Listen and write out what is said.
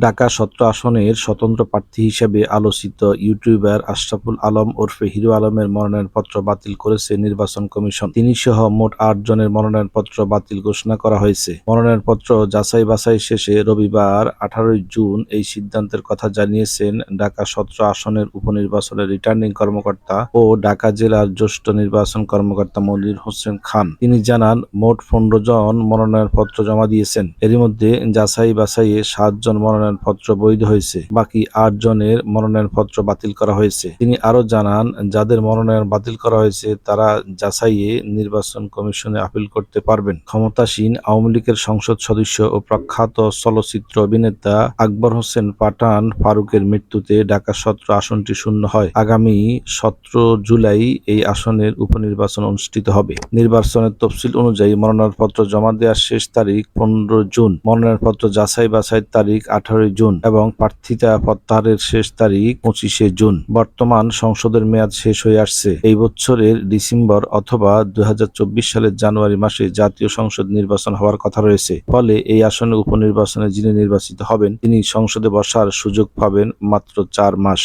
ঢাকা ১৭ আসনের স্বতন্ত্র প্রার্থী হিসেবে আলোচিত ইউটিউবার আশরাফুল আলম ওরফে হিরো আলমের মনোনয়নপত্র বাতিল করেছে নির্বাচন কমিশন। তিনি সহ মোট ৮ জনের মনোনয়নপত্র বাতিল ঘোষণা করা হয়েছে। মনোনয়নপত্র যাচাই বাছাই শেষে রবিবার ১৮ জুন এই সিদ্ধান্তের কথা জানিয়েছেন ঢাকা ১৭ আসনের উপনির্বাচনের রিটার্নিং কর্মকর্তা ও ঢাকা জেলার জ্যেষ্ঠ নির্বাচন কর্মকর্তা মনির হোসেন খান। তিনি জানান, মোট ১৫ জন মনোনয়নপত্র জমা দিয়েছেন। এরই মধ্যে যাচাই বাছাইয়ে ৭ জন মনোনয়নপত্র বৈধ হয়েছে। বাকি ৮ জনের মনোনয়নপত্র বাতিল করা হয়েছে। তিনি আরও জানান, যাদের মনোনয়ন বাতিল করা হয়েছে তারা যাচাইয়ে নির্বাচন কমিশনে আপিল করতে পারবেন। ক্ষমতাসীন আওয়ামী লীগের সংসদ সদস্য ও প্রখ্যাত চলচ্চিত্র অভিনেতা আকবর হোসেন পাঠান ফারুকের মৃত্যুতে ঢাকা ১৭ আসনটি শূন্য হয়। আগামী ১৭ জুলাই এই আসনের উপনির্বাচন অনুষ্ঠিত হবে। নির্বাচনের তফসিল অনুযায়ী মনোনয়নপত্র জমা দেওয়ার শেষ তারিখ ১৫ জুন, মনোনয়নপত্র যাচাই বাছাই তারিখ ১৮ জুন এবং প্রার্থিতা প্রত্যাহারের শেষ তারিখ ২৫ জুন। বর্তমান সংসদের মেয়াদ শেষ হয়ে আসছে। এই বছরের ডিসেম্বর অথবা ২০২৪ সালের জানুয়ারি মাসে জাতীয় সংসদ নির্বাচন হওয়ার কথা রয়েছে। ফলে এই আসনে উপনির্বাচনে যিনি নির্বাচিত হবেন তিনি সংসদে বসার সুযোগ পাবেন মাত্র ৪ মাস।